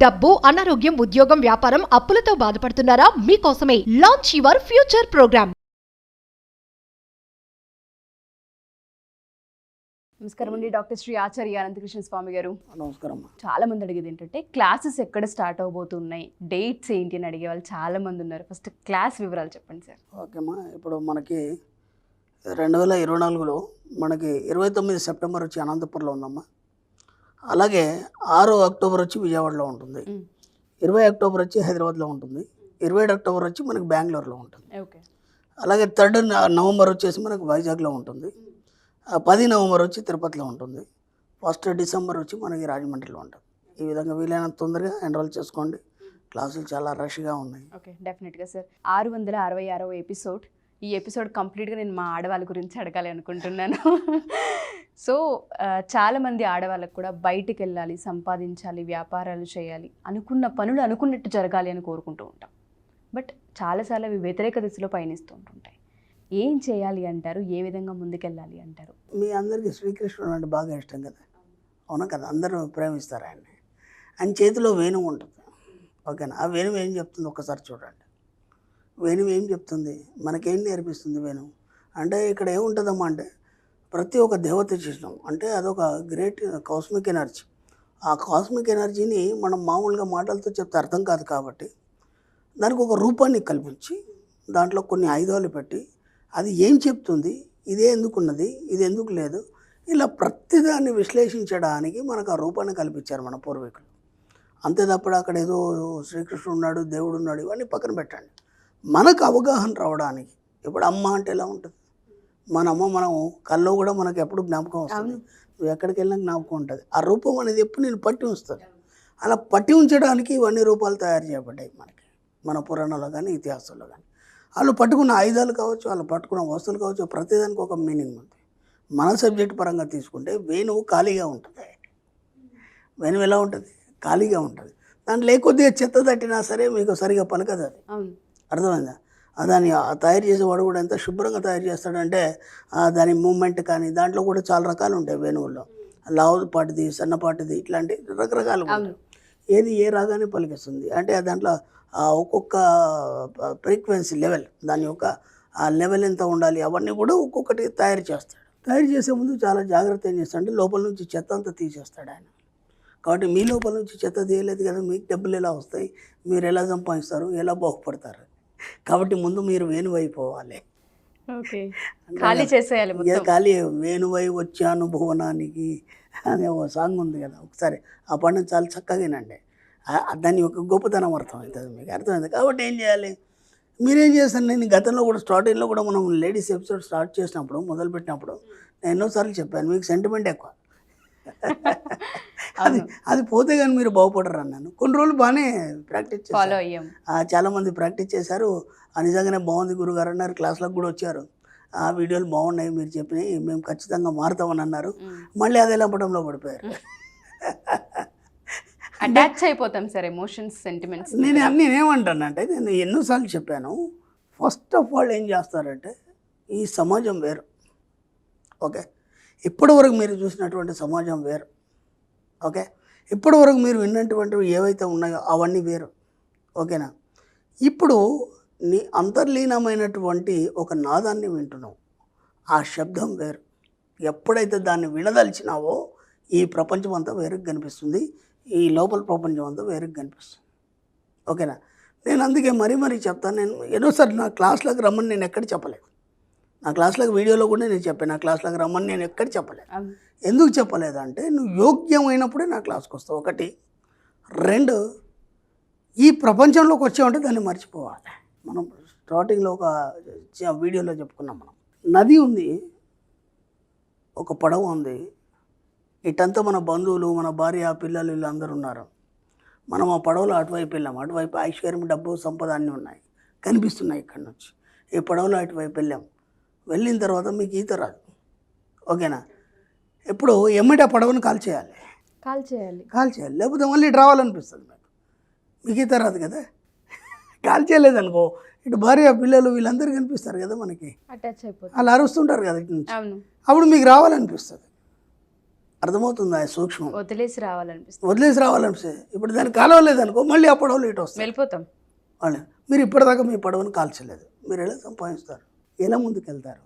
డబ్బు, అనారోగ్యం, ఉద్యోగం, వ్యాపారం, అప్పులతో బాధపడుతున్నారా? మీకోసమే లాంచ్ యువర్ ఫ్యూచర్ ప్రోగ్రామ్. నమస్కారం అండి, డాక్టర్ శ్రీ ఆచార్య అనంతకృష్ణ స్వామి గారు. నమస్కారం. చాలా మంది అడిగేది ఏంటంటే క్లాసెస్ ఎక్కడ స్టార్ట్ అవబోతున్నాయి, డేట్స్ ఏంటి అని అడిగే వాళ్ళు చాలా మంది ఉన్నారు. ఫస్ట్ క్లాస్ వివరాలు చెప్పండి సార్. ఓకేమ్మా, ఇప్పుడు మనకి 2024లో మనకి 29 సెప్టెంబర్ వచ్చి అనంతపురంలో ఉందమ్మా. అలాగే 6 అక్టోబర్ వచ్చి విజయవాడలో ఉంటుంది, 20 అక్టోబర్ వచ్చి హైదరాబాద్లో ఉంటుంది, 27 అక్టోబర్ వచ్చి మనకి బెంగళూరులో ఉంటుంది. ఓకే. అలాగే 3 నవంబర్ వచ్చేసి మనకు వైజాగ్లో ఉంటుంది, 10 నవంబర్ వచ్చి తిరుపతిలో ఉంటుంది, 1 డిసెంబర్ వచ్చి మనకి రాజమండ్రిలో ఉంటుంది. ఈ విధంగా వీలైనంత తొందరగా ఎన్రోల్ చేసుకోండి. క్లాసులు చాలా రష్గా ఉన్నాయి. ఓకే, డెఫినెట్గా సార్. 666వ ఎపిసోడ్. ఈ ఎపిసోడ్ కంప్లీట్గా నేను మా ఆడవాళ్ళ గురించి అడగాలి అనుకుంటున్నాను. సో చాలామంది ఆడవాళ్ళకు కూడా బయటికి వెళ్ళాలి, సంపాదించాలి, వ్యాపారాలు చేయాలి, అనుకున్న పనులు అనుకున్నట్టు జరగాలి అని కోరుకుంటూ ఉంటాం. బట్ చాలాసార్లు అవి వ్యతిరేక దిశలో పయనిస్తూ ఉంటుంటాయి. ఏం చేయాలి అంటారు? ఏ విధంగా ముందుకెళ్ళాలి అంటారు? మీ అందరికీ శ్రీకృష్ణుడు అంటే బాగా ఇష్టం కదా, అవునా కదా? అందరూ ప్రేమిస్తారు ఆయన్ని. ఆయన చేతిలో వేణువు ఉంటుంది, ఓకేనా? ఆ వేణువు ఏం చెప్తుంది ఒక్కసారి చూడండి. వేణువు ఏం చెప్తుంది, మనకేం నేర్పిస్తుంది వేణువు అంటే? ఇక్కడ ఏముంటుందమ్మా అంటే, ప్రతి ఒక్క దేవత చేసినాం అంటే అదొక గ్రేట్ కాస్మిక్ ఎనర్జీ. ఆ కాస్మిక్ ఎనర్జీని మనం మామూలుగా మాటలతో చెప్తే అర్థం కాదు కాబట్టి దానికి ఒక రూపాన్ని కల్పించి దాంట్లో కొన్ని ఆయుధాలు పెట్టి అది ఏం చెప్తుంది, ఇదే ఎందుకున్నది, ఇది ఎందుకు లేదు, ఇలా ప్రతిదాన్ని విశ్లేషించడానికి మనకు ఆ రూపాన్ని కల్పించారు మన పూర్వీకులు. అంతే తప్పుడు అక్కడ ఏదో శ్రీకృష్ణుడు ఉన్నాడు, దేవుడు ఉన్నాడు, ఇవన్నీ పక్కన పెట్టండి. మనకు అవగాహన రావడానికి. ఇప్పుడు అమ్మ అంటే ఎలా ఉంటుంది? మన అమ్మ మనం కల్లో కూడా మనకు ఎప్పుడు జ్ఞాపకం వస్తుంది, నువ్వు ఎక్కడికి వెళ్ళినా జ్ఞాపకం ఉంటుంది. ఆ రూపం అనేది ఎప్పుడు నేను పట్టి ఉంచుతుంది. అలా పట్టి ఉంచడానికి ఇవన్నీ రూపాలు తయారు చేయబడ్డాయి మనకి, మన పురాణాల్లో కానీ ఇతిహాసాల్లో కానీ. వాళ్ళు పట్టుకున్న ఆయుధాలు కావచ్చు, వాళ్ళు పట్టుకున్న వస్తువులు కావచ్చు, ప్రతిదానికి ఒక మీనింగ్ ఉంది. మన సబ్జెక్ట్ పరంగా తీసుకుంటే వేణువు ఖాళీగా ఉంటుంది. వేణువు ఎలా ఉంటుంది? ఖాళీగా ఉంటుంది. దాంట్లో కొద్దిగా చెత్త తట్టినా సరే మీకు సరిగా పలకదు. అది అర్థమైందా? దాన్ని తయారు చేసేవాడు కూడా ఎంత శుభ్రంగా తయారు చేస్తాడంటే దాని మూమెంట్ కానీ దాంట్లో కూడా చాలా రకాలు ఉంటాయి వేణువుల్లో. లావుపాటిది, సన్నపాటిది, ఇట్లాంటి రకరకాలు ఉంటాయి. ఏది ఏ రాగానే పలికిస్తుంది అంటే దాంట్లో ఒక్కొక్క ఫ్రీక్వెన్సీ లెవెల్, దాని యొక్క ఆ లెవెల్ ఎంత ఉండాలి, అవన్నీ కూడా ఒక్కొక్కటి తయారు చేస్తాడు. తయారు చేసే ముందు చాలా జాగ్రత్త ఏం చేస్తాడంటే లోపల నుంచి చెత్త అంతా తీసేస్తాడు ఆయన. కాబట్టి మీ లోపల నుంచి చెత్త తీయలేదు కదా, మీకు డబ్బులు ఎలా వస్తాయి, మీరు ఎలా సంపాదిస్తారు, ఎలా బాగుపడతారు? కాబట్టి ముందు మీరు వేణువైపోవాలి. ఓకే, ఖాళీ చేసేయాలి. ఖాళీ వేణువై వచ్చాను భువనానికి అనే ఓ సాంగ్ ఉంది కదా, ఒకసారి ఆ పాటను చాలా చక్కగా వినండి. దాని యొక్క గొప్పతనం అర్థమవుతుంది, మీకు అర్థమైంది. కాబట్టి ఏం చేయాలి, మీరేం చేస్తారు? నేను గతంలో కూడా స్టార్టింగ్లో కూడా మనం లేడీస్ ఎపిసోడ్ స్టార్ట్ చేసినప్పుడు, మొదలుపెట్టినప్పుడు నేను ఎన్నోసార్లు చెప్పాను, మీకు సెంటిమెంట్ ఎక్కువ. అది పోతే కానీ మీరు బాగుపడరు అన్నాను. కొన్ని రోజులు బాగానే ప్రాక్టీస్ చేశారు, చాలామంది ప్రాక్టీస్ చేశారు. నిజంగానే బాగుంది గురుగారు అన్నారు, క్లాస్లకు కూడా వచ్చారు. ఆ వీడియోలు బాగున్నాయి, మీరు చెప్పినవి మేము ఖచ్చితంగా మారుతామని అన్నారు. మళ్ళీ అదే లంపటంలో పడిపోయారు. అటాచ్ అయిపోతాం సార్, ఎమోషన్స్, సెంటిమెంట్స్. నేనేమంటానంటే, నేను ఎన్నోసార్లు చెప్పాను, ఫస్ట్ ఆఫ్ ఆల్ ఏం చేస్తారంటే, ఈ సమాజం వేరు, ఓకే? ఇప్పటివరకు మీరు చూసినటువంటి సమాజం వేరు, ఓకే? ఇప్పటివరకు మీరు విన్నటువంటివి ఏవైతే ఉన్నాయో అవన్నీ వేరు, ఓకేనా? ఇప్పుడు నీ అంతర్లీనమైనటువంటి ఒక నాదాన్ని వింటున్నావు, ఆ శబ్దం వేరు. ఎప్పుడైతే దాన్ని వినదలిచినావో ఈ ప్రపంచం అంతా వేరుగా కనిపిస్తుంది, ఈ లోపల ప్రపంచం అంతా వేరుగా కనిపిస్తుంది, ఓకేనా? నేను అందుకే మరీ చెప్తాను. నేను ఎన్నోసార్లు నా క్లాస్లోకి రమ్మని నేను ఎక్కడ చెప్పలేదు, నా క్లాస్లోకి వీడియోలో కూడా నేను చెప్పాను, నా క్లాస్లోకి రమ్మని నేను ఎక్కడ చెప్పలేదు. ఎందుకు చెప్పలేదంటే, నువ్వు యోగ్యమైనప్పుడే నా క్లాస్కి వస్తావు, ఒకటి. 2, ఈ ప్రపంచంలోకి వచ్చామంటే దాన్ని మర్చిపోవాలి. మనం స్టార్టింగ్లో ఒక వీడియోలో చెప్పుకున్నాం, మనం నది ఉంది, ఒక పడవ ఉంది, ఇటంతా మన బంధువులు, మన భార్య, పిల్లలు, వీళ్ళందరూ ఉన్నారు. మనం ఆ పడవలో అటువైపు వెళ్ళాం, అటువైపు ఐశ్వర్యం, డబ్బు, సంపద అన్నీ ఉన్నాయి, కనిపిస్తున్నాయి ఇక్కడి నుంచి. ఈ పడవలో అటువైపు వెళ్ళాం. వెళ్ళిన తర్వాత మీకు ఈత రాదు, ఓకేనా? ఇప్పుడు ఎమ్మటి ఆ పడవను కాల్ చేయాలి, లేకపోతే మళ్ళీ ఇటు రావాలనిపిస్తుంది. మీకు ఈత రాదు కదా, కాల్ చేయలేదనుకో ఇటు భార్య, పిల్లలు, వీళ్ళందరూ కనిపిస్తారు కదా మనకి, అటాచ్ అయిపోతారు, అలా అరుస్తుంటారు కదా ఇటు నుంచి, అప్పుడు మీకు రావాలనిపిస్తుంది. అర్థమవుతుందా సూక్ష్మం? వదిలేసి రావాలనిపిస్తుంది, వదిలేసి రావాలనిపిస్తుంది. ఇప్పుడు దాన్ని కాలవలేదనుకో మళ్ళీ ఆ పడవలు ఇటు వస్తాయి. వెళ్ళిపోతాం. వాళ్ళు మీరు ఇప్పటిదాకా మీ పడవను కాల్చలేదు, మీరు ఎలా సంపాదిస్తారు, ఎలా ముందుకెళ్తారు,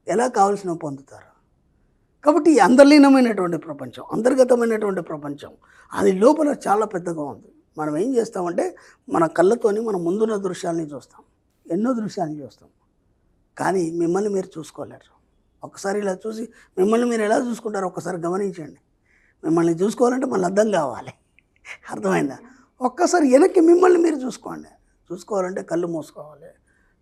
ఎలా కావాల్సినవి పొందుతారు? కాబట్టి ఈ అంతర్లీనమైనటువంటి ప్రపంచం, అంతర్గతమైనటువంటి ప్రపంచం, అది లోపల చాలా పెద్దగా ఉంది. మనం ఏం చేస్తామంటే మన కళ్ళతోని మన ముందున్న దృశ్యాలని చూస్తాం, ఎన్నో దృశ్యాలను చూస్తాం, కానీ మిమ్మల్ని మీరు చూసుకోలేరు. ఒకసారి ఇలా చూసి మిమ్మల్ని మీరు ఎలా చూసుకుంటారో ఒక్కసారి గమనించండి. మిమ్మల్ని చూసుకోవాలంటే మళ్ళీ అర్థం కావాలి, అర్థమైందా? ఒక్కసారి వెనక్కి మిమ్మల్ని మీరు చూసుకోండి. చూసుకోవాలంటే కళ్ళు మూసుకోవాలి,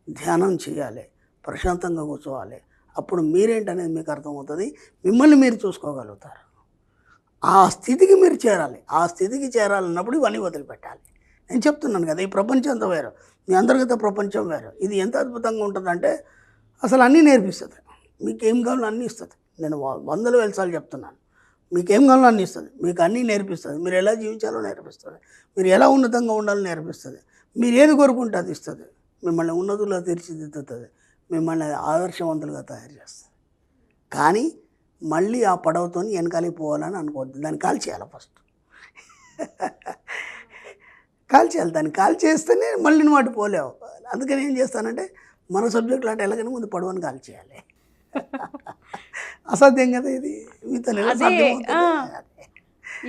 ధ్యానం చేయాలి, ప్రశాంతంగా కూర్చోవాలి. అప్పుడు మీరేంటనేది మీకు అర్థమవుతుంది, మిమ్మల్ని మీరు చూసుకోగలుగుతారు. ఆ స్థితికి మీరు చేరాలి. ఆ స్థితికి చేరాలన్నప్పుడు ఇవన్నీ వదిలిపెట్టాలి. నేను చెప్తున్నాను కదా, ఈ ప్రపంచం అంతా వేరు, మీ అంతర్గత ప్రపంచం వేరు. ఇది ఎంత అద్భుతంగా ఉంటుందంటే అసలు అన్నీ నేర్పిస్తుంది. మీకు ఏం కావాలో అన్నీ ఇస్తుంది. నేను 100,000 సార్లు చెప్తున్నాను, మీకు ఏం కావాలో అన్నీ ఇస్తుంది, మీకు అన్నీ నేర్పిస్తుంది. మీరు ఎలా జీవించాలో నేర్పిస్తుంది, మీరు ఎలా ఉన్నతంగా ఉండాలో నేర్పిస్తుంది. మీరు ఏది కోరుకుంటే అది ఇస్తుంది. మిమ్మల్ని ఉన్నతులుగా తీర్చిదిద్దుతుంది, మిమ్మల్ని ఆదర్శవంతులుగా తయారు చేస్తుంది. కానీ మళ్ళీ ఆ పడవతో వెనకాలికి పోవాలని అనుకోవద్దు. దాన్ని కాల్ చేయాలి ఫస్ట్. కాల్ చేయాలి, దాన్ని కాల్ చేస్తేనే మళ్ళీ నువ్వు అటు పోలేవు. అందుకని ఏం చేస్తానంటే మన సబ్జెక్టులు అంటే ఎలాగైనా ముందు పడవని కాల్ చేయాలి. అసాధ్యం కదా ఇది, మీతో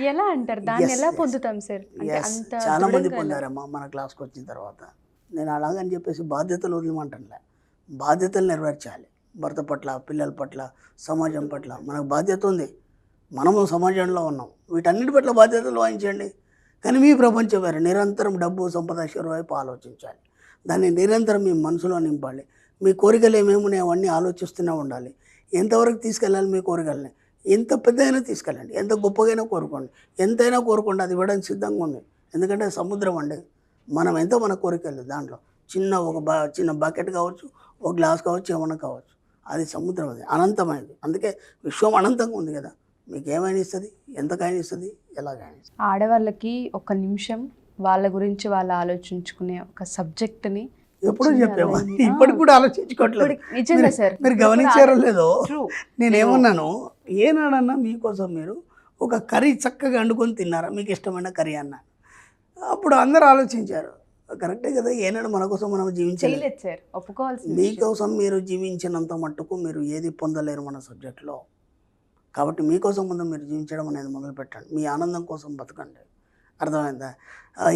ఎలా అంటారు, దాన్ని ఎలా పొందుతాం సార్? చాలా మంది పొందారమ్మా మన క్లాస్కి వచ్చిన తర్వాత. నేను అలాగని చెప్పేసి బాధ్యతలు వదిలేమంటానులే, బాధ్యతలు నెరవేర్చాలి. భర్త పట్ల, పిల్లల పట్ల, సమాజం పట్ల మనకు బాధ్యత ఉంది. మనము సమాజంలో ఉన్నాం, వీటన్నిటి పట్ల బాధ్యతలు వహించండి. కానీ మీ ప్రపంచం వేరు. నిరంతరం డబ్బు, సంపద, ఐశ్వర్యం వైపు ఆలోచించాలి. దాన్ని నిరంతరం మీ మనసులో నింపాలి. మీ కోరికలు ఏమేమున్నాయో అవన్నీ ఆలోచిస్తూనే ఉండాలి. ఎంతవరకు తీసుకెళ్ళాలి మీ కోరికల్ని? ఎంత పెద్దయినా తీసుకెళ్ళండి, ఎంత గొప్పగైనా కోరుకోండి, ఎంతైనా కోరుకోండి, అది ఇవ్వడానికి సిద్ధంగా ఉంది. ఎందుకంటే సముద్రం అండి, మనం ఎంతో మన కోరికలు దాంట్లో చిన్న బకెట్ కావచ్చు, ఒక గ్లాస్ కావచ్చు, ఏమన్నా కావచ్చు, అది సముద్రం, అది అనంతమైనది. అందుకే విశ్వం అనంతంగా ఉంది కదా, మీకు ఏమైనా ఇస్తుంది, ఎంతకైనా ఇస్తుంది, ఎలాగైనా ఇస్తుంది. ఆడవాళ్ళకి ఒక నిమిషం వాళ్ళ గురించి వాళ్ళు ఆలోచించుకునే ఒక సబ్జెక్ట్ని ఎప్పుడూ చెప్పాము, ఇప్పటికి కూడా ఆలోచించుకోవట్లేదు. నిజంగా సార్, మీరు గమనించారో లేదో, నేనేమన్నాను, ఏనాడన్నా మీకోసం మీరు ఒక కర్రీ చక్కగా వండుకొని తిన్నారా, మీకు ఇష్టమైన కర్రీ అన్న? అప్పుడు అందరూ ఆలోచించారు, కరెక్టే కదా, ఏనాడు మన కోసం మనం జీవించలేదు సార్, ఒప్పుకోవాల్సింది. మీకోసం మీరు జీవించినంత మట్టుకు మీరు ఏది పొందలేరు మన సబ్జెక్ట్లో. కాబట్టి మీకోసం ముందు మీరు జీవించడం అనేది మొదలు పెట్టండి. మీ ఆనందం కోసం బతకండి, అర్థమైందా?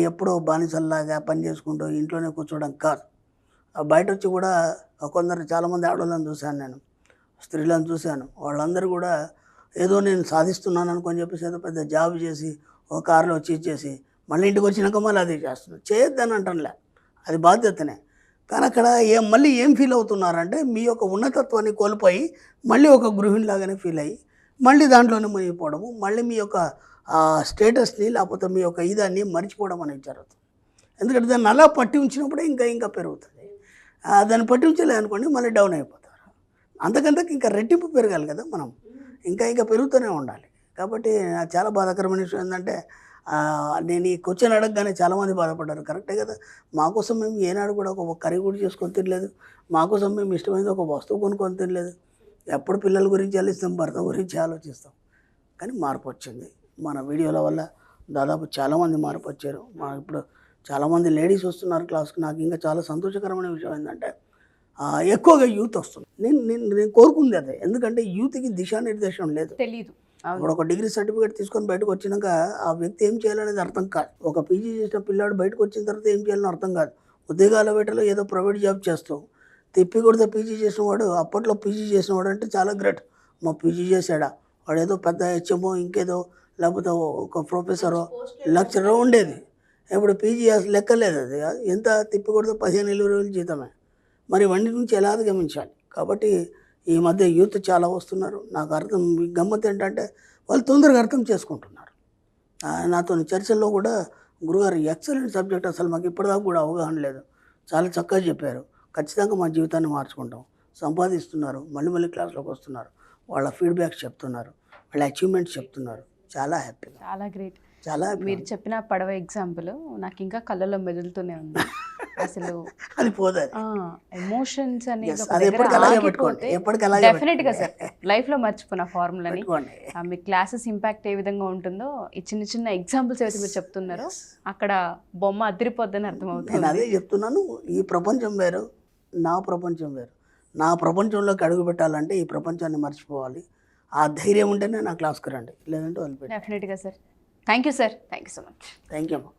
ఎప్పుడో బానిసల్లాగా పని చేసుకుంటూ ఇంట్లోనే కూర్చోవడం కాదు. బయట వచ్చి కూడా కొందరు చాలామంది ఆడవాళ్ళని చూశాను, నేను స్త్రీలను చూశాను. వాళ్ళందరూ కూడా ఏదో నేను సాధిస్తున్నాను అనుకొని చెప్పేసి ఏదో పెద్ద జాబ్ చేసి ఒక కారులో వచ్చి ఇచ్చేసి మళ్ళీ ఇంటికి వచ్చినాక మళ్ళీ అది చేస్తున్నారు. చేయొద్దని అంటానులే, అది బాధ్యతనే. కానీ అక్కడ మళ్ళీ ఏం ఫీల్ అవుతున్నారంటే మీ యొక్క ఉన్నతత్వాన్ని కోల్పోయి మళ్ళీ ఒక గృహిణిలాగానే ఫీల్ అయ్యి మళ్ళీ దాంట్లోనే మునిగిపోవడము, మళ్ళీ మీ యొక్క స్టేటస్ని లేకపోతే మీ యొక్క ఇదాన్ని మర్చిపోవడం అనేది జరుగుతుంది. ఎందుకంటే దాన్ని అలా పట్టి ఉంచినప్పుడే ఇంకా పెరుగుతుంది. దాన్ని పట్టి ఉంచలే అనుకోండి మళ్ళీ డౌన్ అయిపోతారు. అంతకంతకు ఇంకా రెట్టింపు పెరగాలి కదా, మనం ఇంకా పెరుగుతూనే ఉండాలి. కాబట్టి చాలా బాధాకరమైన విషయం ఏంటంటే నేను ఈ క్వశ్చన్ అడగగానే చాలామంది బాధపడ్డారు. కరెక్టే కదా, మాకోసం మేము ఏనాడు కూడా ఒక కర్రీ కూడా చేసుకొని తినలేదు, మాకోసం మేము ఇష్టమైనది ఒక వస్తువు కొనుక్కొని తినలేదు. ఎప్పుడు పిల్లల గురించి ఆలోచిస్తాం, భర్త గురించి ఆలోచిస్తాం. కానీ మార్పు వచ్చింది మన వీడియోల వల్ల. దాదాపు చాలామంది మార్పు వచ్చారు. ఇప్పుడు చాలామంది లేడీస్ వస్తున్నారు క్లాస్కి. నాకు ఇంకా చాలా సంతోషకరమైన విషయం ఏంటంటే ఎక్కువగా యూత్ వస్తుంది. నేను కోరుకుంది అదే, ఎందుకంటే యూత్కి దిశానిర్దేశం లేదు, తెలియదు. ఇప్పుడు ఒక డిగ్రీ సర్టిఫికేట్ తీసుకొని బయటకు వచ్చినాక ఆ వ్యక్తి ఏం చేయాలనేది అర్థం కాదు. ఒక పీజీ చేసిన పిల్లాడు బయటకు వచ్చిన తర్వాత ఏం చేయాలని అర్థం కాదు. ఉద్యోగాల వేటలో ఏదో ప్రైవేట్ జాబ్ చేస్తూ తిప్పి కొడితే పీజీ చేసినవాడు, అప్పట్లో పీజీ చేసినవాడు అంటే చాలా గ్రేట్. మా పీజీ చేశాడా, వాడు ఏదో పెద్ద హెచ్ఎంఓ ఇంకేదో లేకపోతే ఒక ప్రొఫెసరో లెక్చరో ఉండేది. ఇప్పుడు పీజీ అసలు లెక్కలేదు. అది ఎంత తిప్పి కొడితే 15,000 జీతమే. మరి ఇవన్నీ నుంచి ఎలా అధిగమించాలి? కాబట్టి ఈ మధ్య యూత్ చాలా వస్తున్నారు. నాకు గమ్మత్ ఏంటంటే వాళ్ళు తొందరగా అర్థం చేసుకుంటున్నారు. నాతో చర్చల్లో కూడా గురుగారు ఎక్సలెంట్ సబ్జెక్ట్, అసలు మాకు ఇప్పటిదాకా కూడా అవగాహన లేదు, చాలా చక్కగా చెప్పారు, ఖచ్చితంగా మా జీవితాన్ని మార్చుకుంటాం. సంపాదిస్తున్నారు, మళ్ళీ క్లాస్లోకి వస్తున్నారు, వాళ్ళ ఫీడ్బ్యాక్స్ చెప్తున్నారు, వాళ్ళ అచీవ్మెంట్స్ చెప్తున్నారు. చాలా హ్యాపీగా. చాలా గ్రేట్. చాలా మీరు చెప్పిన పడవ ఎగ్జాంపుల్ నాకు ఇంకా కళ్ళలో మెదులుతూనే ఉంది. అసలు అది పోతుంది. ఎమోషన్స్ అనేది Yes, ఒక అది దగ్గర ఎప్పటికి అలాగే ఆగిపోతే పెట్టుకోండి, ఎప్పటికి అలాగే డెఫినెట్ గా సార్ లైఫ్ లో మర్చిపోయిన ఫార్ములని పెట్టుకోండి. మీ క్లాసెస్ ఇంపాక్ట్ ఏ విధంగా ఉంటుందో ఈ చిన్న చిన్న ఎగ్జాంపుల్స్ ఏవైతే మీరు చెప్తున్నారో అక్కడ బొమ్మ అదిరిపోద్దని నేను అర్థమవుతుంది. అదే చెప్తున్నాను, ఈ ప్రపంచం వేరు, నా ప్రపంచం వేరు. నా ప్రపంచంలోకి అడుగు పెట్టాలంటే ఈ ప్రపంచాన్ని మర్చిపోవాలి. ఆ ధైర్యం ఉంటేనే నా క్లాస్కి రండి, లేదంటే వదిలిపెట్టి. డెఫినెట్గా sir. Thank you sir. Thank you so much. Thank you అమ్మా.